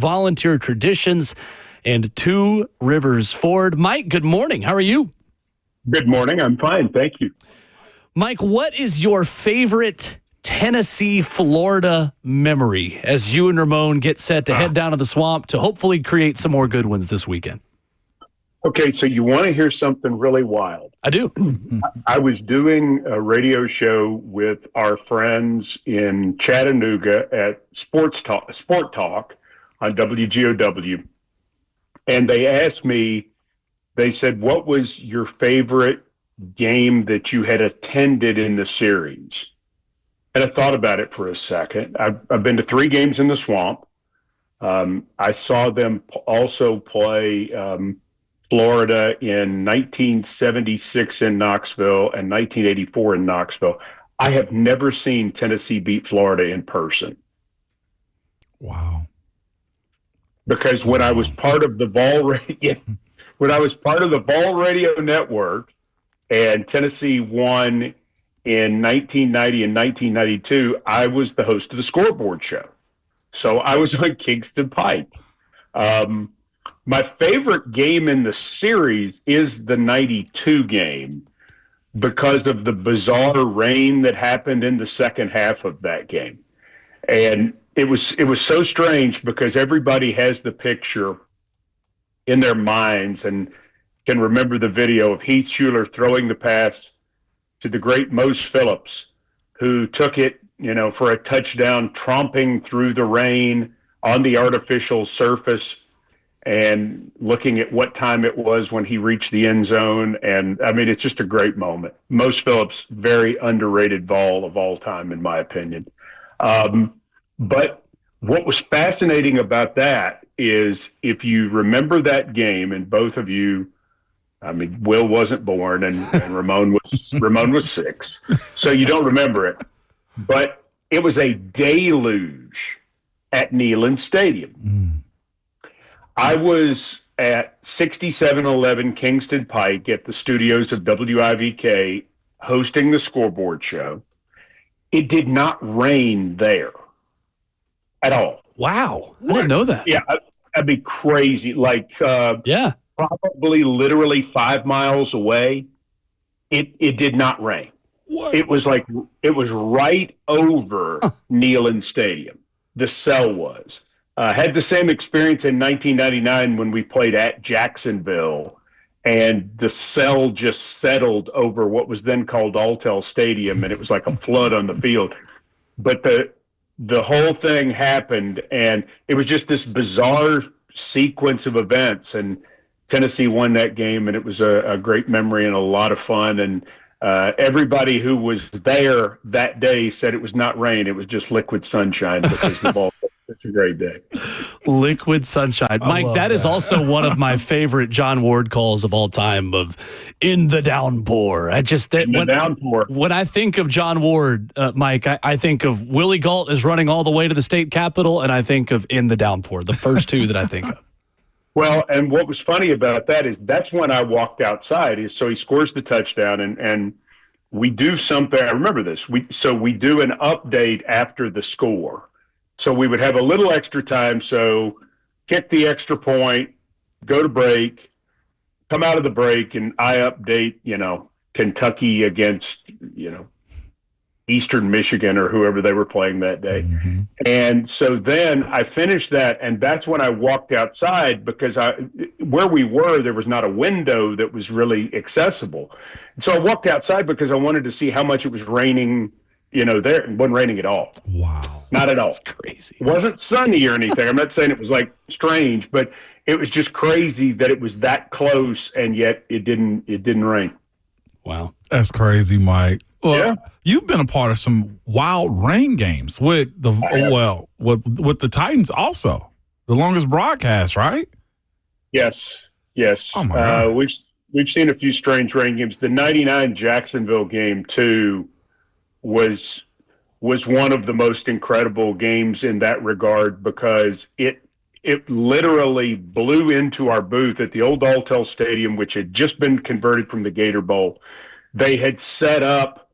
Volunteer Traditions, and Two Rivers Ford. Mike, good morning. How are you? Good morning. I'm fine. Thank you. Mike, what is your favorite Tennessee, Florida memory as you and Ramon get set to head down to the swamp to hopefully create some more good ones this weekend? Okay, so you want to hear something really wild? I do. I was doing a radio show with our friends in Chattanooga at Sport Talk on WGOW, and they asked me, they said, what was your favorite game that you had attended in the series? And I thought about it for a second. I've been to 3 games in the swamp. I saw them also play Florida in 1976 in Knoxville and 1984 in Knoxville. I have never seen Tennessee beat Florida in person. Wow. Because when I was part of the Vol Radio Network and Tennessee won in 1990 and 1992, I was the host of the scoreboard show. So I was on Kingston Pike. My favorite game in the series is the 92 game because of the bizarre rain that happened in the second half of that game. And it was so strange because everybody has the picture in their minds and can remember the video of Heath Schuler throwing the pass to the great Mose Phillips, who took it, for a touchdown, tromping through the rain on the artificial surface and looking at what time it was when he reached the end zone. And I mean, it's just a great moment. Mose Phillips, very underrated Vol of all time, in my opinion. But what was fascinating about that is if you remember that game, and both of you, I mean, Will wasn't born and Ramon was 6, so you don't remember it. But it was a deluge at Neyland Stadium. I was at 6711 Kingston Pike at the studios of WIVK hosting the scoreboard show. It did not rain there at all. Wow. I didn't know that. Yeah, that'd be crazy. Probably literally 5 miles away, it did not rain. What? It was right over Neyland Stadium. The cell was. Had the same experience in 1999 when we played at Jacksonville, and the cell just settled over what was then called Alltel Stadium, and it was like a flood on the field. But the whole thing happened, and it was just this bizarre sequence of events, and Tennessee won that game, and it was a great memory and a lot of fun. And everybody who was there that day said it was not rain, it was just liquid sunshine because the ball was such a great day. Liquid sunshine. Mike, that is also one of my favorite John Ward calls of all time, of "in the downpour." Downpour. When I think of John Ward, Mike, I think of Willie Gault is running all the way to the state capitol, and I think of "in the downpour," the first two that I think of. Well, and what was funny about that is that's when I walked outside. So he scores the touchdown, and we do something. I remember this. We do an update after the score. So we would have a little extra time. So kick the extra point, go to break, come out of the break, and I update, Kentucky against, Eastern Michigan or whoever they were playing that day. Mm-hmm. And so then I finished that, and that's when I walked outside because where we were, there was not a window that was really accessible. And so I walked outside because I wanted to see how much it was raining, there. It wasn't raining at all. Wow. Not at all. That's crazy. It wasn't sunny or anything. I'm not saying it was like strange, but it was just crazy that it was that close and yet it didn't rain. Wow. That's crazy, Mike. Well, yeah. You've been a part of some wild rain games with with the Titans also. The longest broadcast, right? Yes. Oh my God. We've seen a few strange rain games. The 99 Jacksonville game too was one of the most incredible games in that regard because it literally blew into our booth at the old Alltel Stadium, which had just been converted from the Gator Bowl. They had set up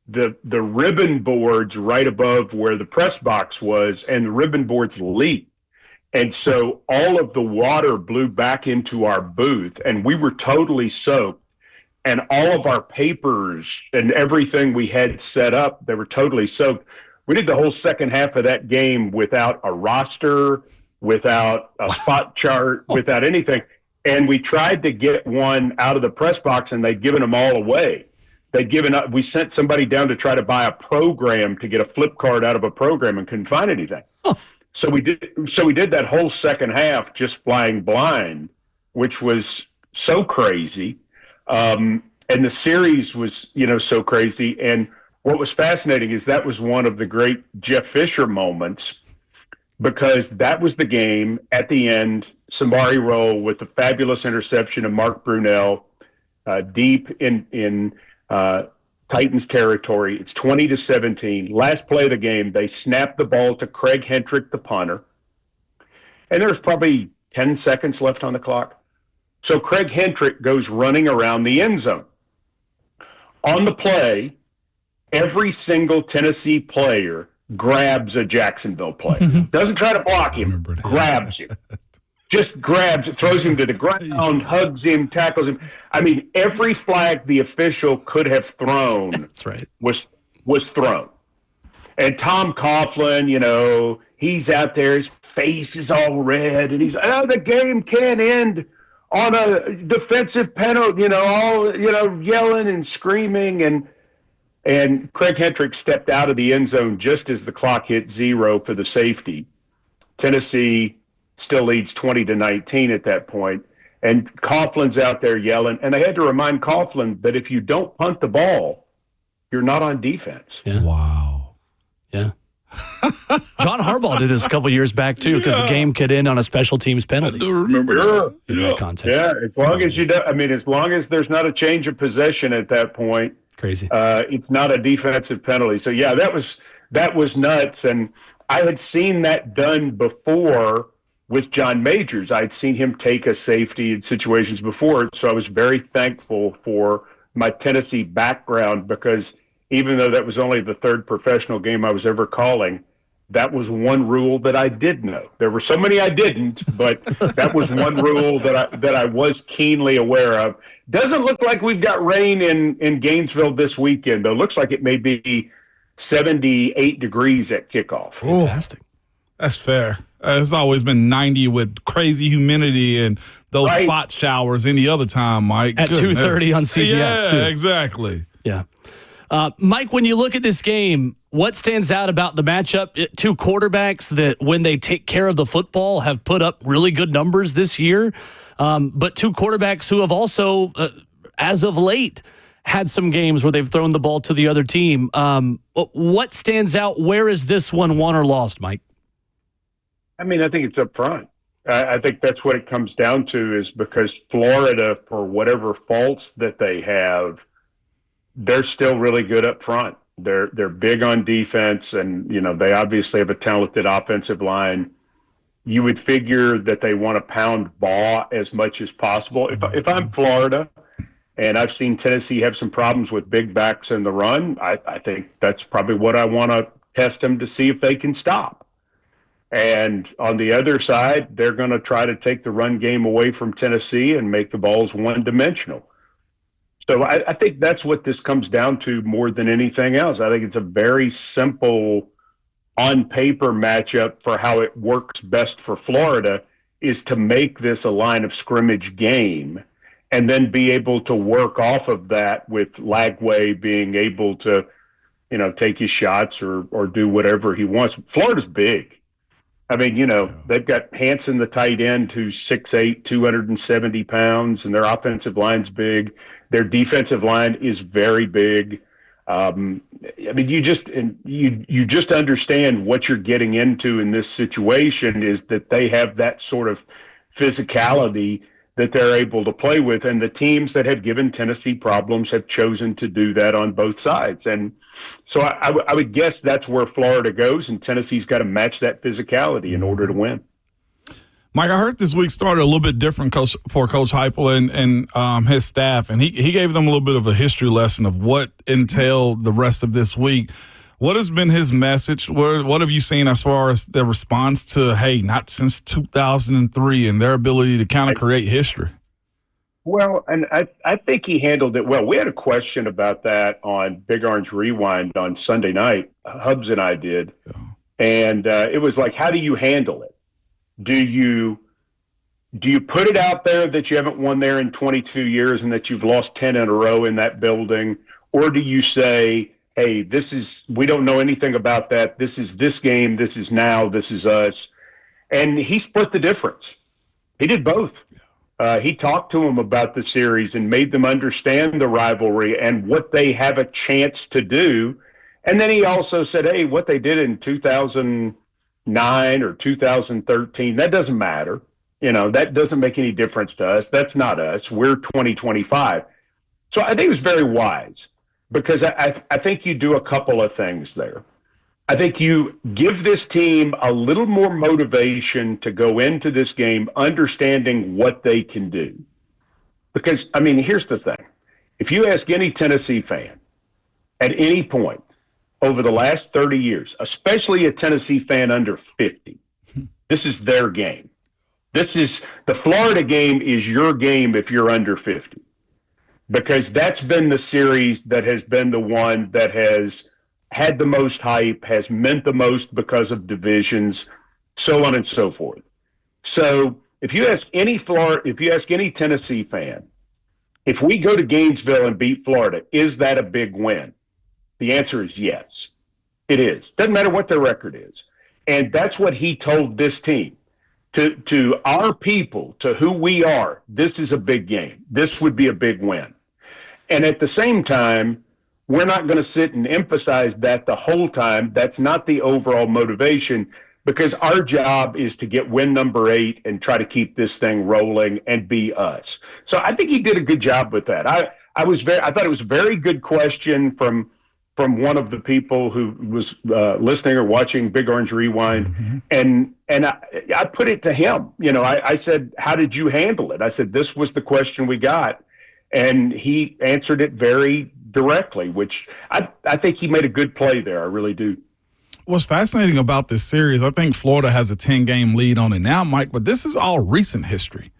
the ribbon boards right above where the press box was, and the ribbon boards leaked. And so all of the water blew back into our booth, and we were totally soaked. And all of our papers and everything we had set up, they were totally soaked. We did the whole second half of that game without a roster, without a spot chart, without anything. And we tried to get one out of the press box, and they'd given them all away. They'd given up. We sent somebody down to try to buy a program to get a flip card out of a program and couldn't find anything. So we did that whole second half just flying blind, which was so crazy. And the series was, so crazy. And what was fascinating is that was one of the great Jeff Fisher moments, because that was the game at the end, Samari roll with the fabulous interception of Mark Brunell deep in Titans territory. It's 20-17. Last play of the game, they snapped the ball to Craig Hentrick, the punter. And there's probably 10 seconds left on the clock. So Craig Hentrick goes running around the end zone. On the play, every single Tennessee player grabs a Jacksonville player. Doesn't try to block him, grabs him. Just grabs, throws him to the ground, hugs him, tackles him. I mean, every flag the official could have thrown That's right. was thrown. And Tom Coughlin, he's out there, his face is all red, and he's, the game can't end on a defensive penalty, yelling and screaming. And Craig Hentrick stepped out of the end zone just as the clock hit 0 for the safety. Tennessee still leads 20-19 at that point. And Coughlin's out there yelling. And they had to remind Coughlin that if you don't punt the ball, you're not on defense. Yeah. Wow. Yeah. John Harbaugh did this a couple years back, too, because the game could end on a special teams penalty. I do remember that. In that context. Yeah, as long as as long as there's not a change of possession at that point, crazy. It's not a defensive penalty. So, yeah, that was nuts. And I had seen that done before with John Majors. I'd seen him take a safety in situations before. So I was very thankful for my Tennessee background, because even though that was only the third professional game I was ever calling, that was one rule that I did know. There were so many I didn't, but that was one rule that I was keenly aware of. Doesn't look like we've got rain in Gainesville this weekend, though. Looks like it may be 78 degrees at kickoff. Fantastic. That's fair. It's always been 90 with crazy humidity and those spot showers any other time, Mike. At 2:30 on CBS, yeah, too. Exactly. Yeah. Mike, when you look at this game, what stands out about the matchup? Two quarterbacks that, when they take care of the football, have put up really good numbers this year, but two quarterbacks who have also, as of late, had some games where they've thrown the ball to the other team. What stands out? Where is this one won or lost, Mike? I mean, I think it's up front. I think that's what it comes down to, is because Florida, for whatever faults that they have, they're still really good up front. They're big on defense, and they obviously have a talented offensive line. You would figure that they want to pound Baugh as much as possible. If I'm Florida, and I've seen Tennessee have some problems with big backs in the run, I think that's probably what I want to test them to see if they can stop. And on the other side, they're going to try to take the run game away from Tennessee and make the balls one-dimensional. So I think that's what this comes down to more than anything else. I think it's a very simple, on-paper matchup for how it works best for Florida, is to make this a line of scrimmage game and then be able to work off of that, with Lagway being able to, take his shots or do whatever he wants. Florida's big. I mean, they've got Hanson, the tight end, who's 6'8", 270 pounds, and their offensive line's big. Their defensive line is very big. I mean, you just understand what you're getting into in this situation, is that they have that sort of physicality that they're able to play with. And the teams that have given Tennessee problems have chosen to do that on both sides. And so I would guess that's where Florida goes, and Tennessee's got to match that physicality in order to win. Mike, I heard this week started a little bit different for Coach Heupel and his staff, and he gave them a little bit of a history lesson of what entailed the rest of this week. What has been his message? What have you seen as far as the response to, hey, not since 2003 and their ability to kind of create history? Well, and I think he handled it well. We had a question about that on Big Orange Rewind on Sunday night. Hubs and I did. Yeah. And it was like, how do you handle it? Do you put it out there that you haven't won there in 22 years and that you've lost 10 in a row in that building? Or do you say, hey, we don't know anything about that. This is this game. This is now. This is us. And he split the difference. He did both. He talked to them about the series and made them understand the rivalry and what they have a chance to do. And then he also said, hey, what they did in 2009 or 2013, that doesn't matter. That doesn't make any difference to us. That's not us. We're 2025. So I think it was very wise because I think you do a couple of things there. I think you give this team a little more motivation to go into this game understanding what they can do. Because, here's the thing. If you ask any Tennessee fan at any point over the last 30 years, especially a Tennessee fan under 50, this is their game. The Florida game is your game if you're under 50. Because that's been the series that has been the one that has had the most hype, has meant the most because of divisions, so on and so forth. So if you ask any Tennessee fan, if we go to Gainesville and beat Florida, is that a big win? The answer is yes, it is. Doesn't matter what their record is. And that's what he told this team. To our people, to who we are, this is a big game. This would be a big win. And at the same time, we're not going to sit and emphasize that the whole time. That's not the overall motivation because our job is to get win number 8 and try to keep this thing rolling and be us. So I think he did a good job with that. I thought it was a very good question from one of the people who was listening or watching Big Orange Rewind. Mm-hmm. And I put it to him. I said, how did you handle it? I said, this was the question we got. And he answered it very directly, which I think he made a good play there. I really do. What's fascinating about this series, I think Florida has a 10-game lead on it now, Mike, but this is all recent history.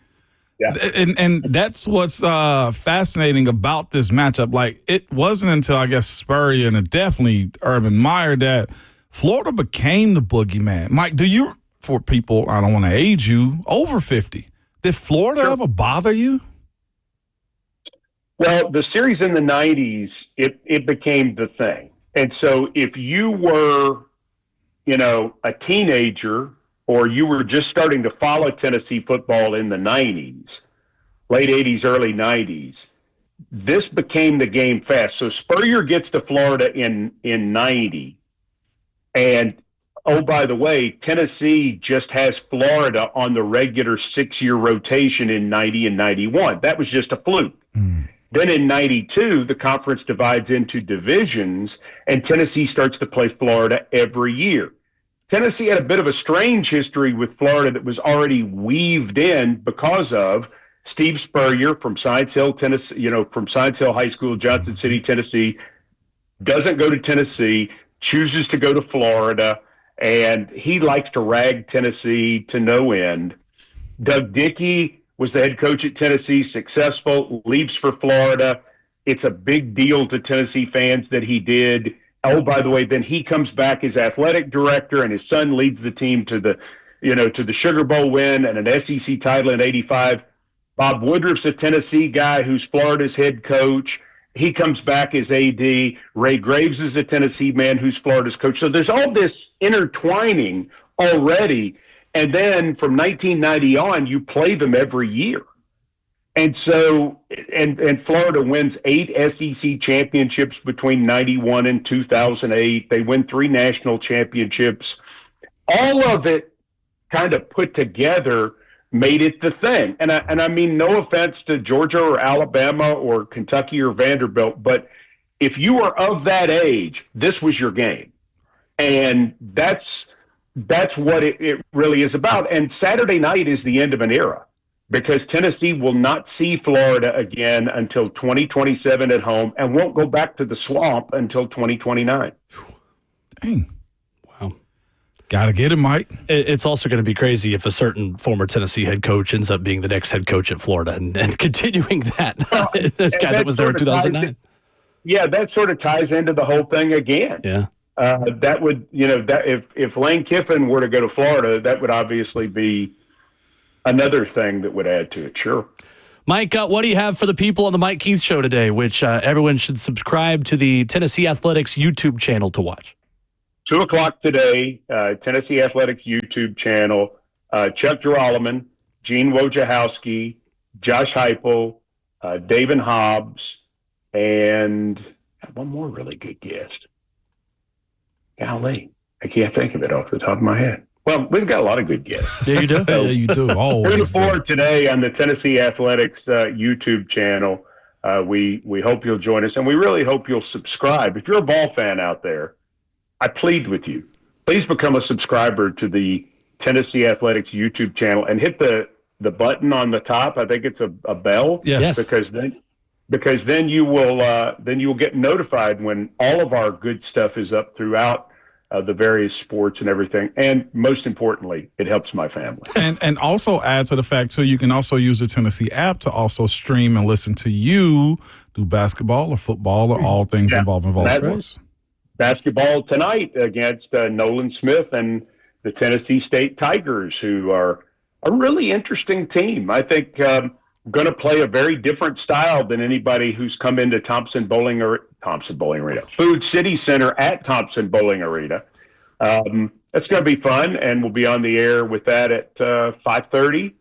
Yeah. And that's what's fascinating about this matchup. Like, it wasn't until, I guess, Spurrier and definitely Urban Meyer that Florida became the boogeyman. Mike, for people, I don't want to age you, over 50, did Florida ever bother you? Well, the series in the 90s, it became the thing. And so if you were, a teenager or you were just starting to follow Tennessee football in the 90s, late 80s, early 90s, this became the game fast. So Spurrier gets to Florida in 90. And, oh, by the way, Tennessee just has Florida on the regular 6-year rotation in 90 and 91. That was just a fluke. Then in 92, the conference divides into divisions, and Tennessee starts to play Florida every year. Tennessee had a bit of a strange history with Florida that was already weaved in because of Steve Spurrier from Science Hill, Tennessee, from Science Hill High School, Johnson City, Tennessee, doesn't go to Tennessee, chooses to go to Florida, and he likes to rag Tennessee to no end. Doug Dickey was the head coach at Tennessee, successful, leaves for Florida. It's a big deal to Tennessee fans that he did. Oh, by the way, then he comes back as athletic director, and his son leads the team to the Sugar Bowl win and an SEC title in '85. Bob Woodruff's a Tennessee guy who's Florida's head coach. He comes back as AD. Ray Graves is a Tennessee man who's Florida's coach. So there's all this intertwining already. And then from 1990 on, you play them every year. And so, and Florida wins 8 SEC championships between 91 and 2008. They win 3 national championships. All of it kind of put together made it the thing. And I mean, no offense to Georgia or Alabama or Kentucky or Vanderbilt, but if you were of that age, this was your game. And that's what it really is about. And Saturday night is the end of an era, because Tennessee will not see Florida again until 2027 at home and won't go back to the swamp until 2029. Dang. Wow. Got to get it, Mike. It's also going to be crazy if a certain former Tennessee head coach ends up being the next head coach at Florida and continuing that. Well, this guy that was there in 2009. That sort of ties into the whole thing again. Yeah. That would, that if Lane Kiffin were to go to Florida, that would obviously be another thing that would add to it. Sure. Mike, what do you have for the people on the Mike Keith Show today, which everyone should subscribe to the Tennessee Athletics YouTube channel to watch? 2:00 today, Tennessee Athletics YouTube channel. Chuck Girolman, Gene Wojciechowski, Josh Heupel, David Hobbs, and one more really good guest. Golly, I can't think of it off the top of my head. Well, we've got a lot of good guests. Yeah, you do. Yeah, you do. Always. 2:00 today on the Tennessee Athletics YouTube channel. We hope you'll join us, and we really hope you'll subscribe. If you're a ball fan out there, I plead with you, please become a subscriber to the Tennessee Athletics YouTube channel and hit the button on the top. I think it's a bell. Yes. Because then you will get notified when all of our good stuff is up throughout the various sports and everything. And most importantly, it helps my family. And also add to the fact, too, you can also use the Tennessee app to also stream and listen to you do basketball or football or all things involving Vols sports. Basketball tonight against Nolan Smith and the Tennessee State Tigers, who are a really interesting team. I think going to play a very different style than anybody who's come into Thompson Bowling Arena, Food City Center at Thompson Bowling Arena. That's going to be fun, and we'll be on the air with that at 5:30,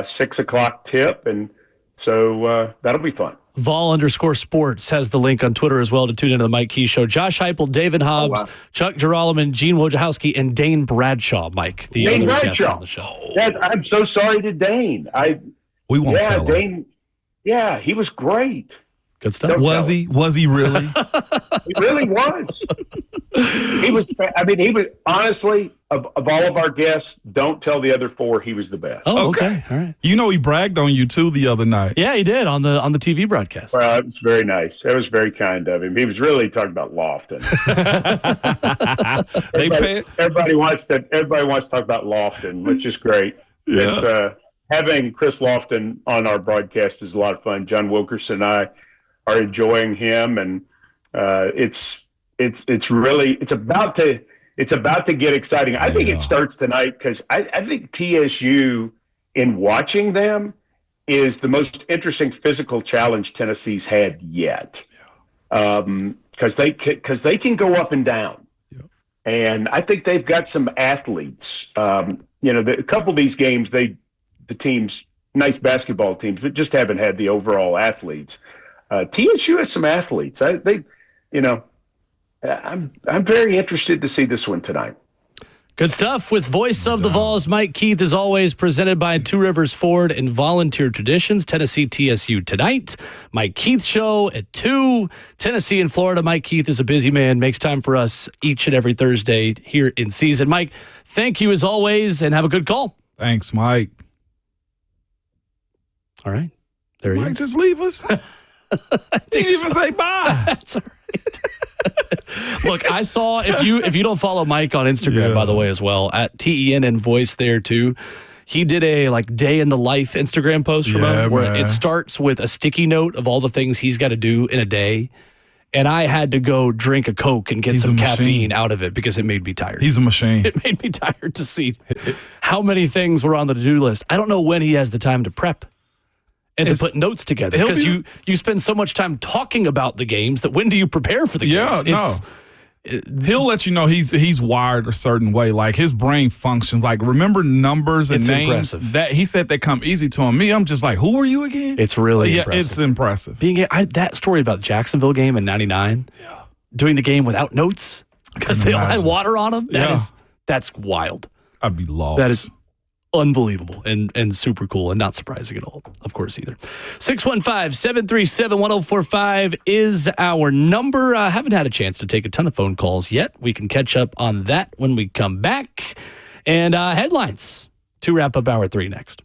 6 o'clock tip, and so that'll be fun. Vol_sports has the link on Twitter as well to tune into the Mike Keith Show. Josh Heupel, David Hobbs, Chuck Girolman, Gene Wojciechowski, and Dane Bradshaw, Mike, the other guest on the show. I'm so sorry to Dane. We won't tell Dane. Yeah, he was great. Good stuff. Was he really? He really was. He was. I mean, he was honestly of all of our guests. Don't tell the other four he was the best. Oh, okay. All right. You know, he bragged on you too the other night. Yeah, he did on the TV broadcast. Well, it was very nice. It was very kind of him. He was really talking about Lofton. Everybody wants to talk about Lofton, which is great. Yeah. It's, having Chris Lofton on our broadcast is a lot of fun. John Wilkerson and I are enjoying him, and it's about to get exciting. I think it starts tonight because I think TSU, in watching them, is the most interesting physical challenge Tennessee's had yet. Because they can go up and down, and I think they've got some athletes. A couple of these games, the teams, nice basketball teams, but just haven't had the overall athletes. TSU has some athletes. I'm very interested to see this one tonight. Good stuff with voice of the Vols, Mike Keith, as always, presented by Two Rivers Ford and Volunteer Traditions. Tennessee TSU tonight. Mike Keith Show at 2. Tennessee and Florida. Mike Keith is a busy man, makes time for us each and every Thursday here in season. Mike, thank you as always, and have a good call. Thanks, Mike. All right. There he Mike, is. just leave us. Didn't even say bye. That's all right. Look, I saw, if you don't follow Mike on Instagram, by the way, as well, at TEN and Voice there too, he did a day in the life Instagram post from him where it starts with a sticky note of all the things he's got to do in a day. And I had to go drink a Coke and get some caffeine out of it because it made me tired. He's a machine. It made me tired to see how many things were on the to-do list. I don't know when he has the time to prep and to put notes together because you spend so much time talking about the games that when do you prepare for the games? He'll let you know he's wired a certain way. Like his brain functions. Like remember numbers and names. Impressive. That he said they come easy to him. Me, I'm just like, who are you again? It's really impressive. It's impressive. That story about the Jacksonville game in '99, doing the game without notes because they all had water on them. That's wild. I'd be lost. That is unbelievable and super cool and not surprising at all, of course, either. 615-737-1045 is our number. I haven't had a chance to take a ton of phone calls yet. We can catch up on that when we come back. And headlines to wrap up hour 3 next.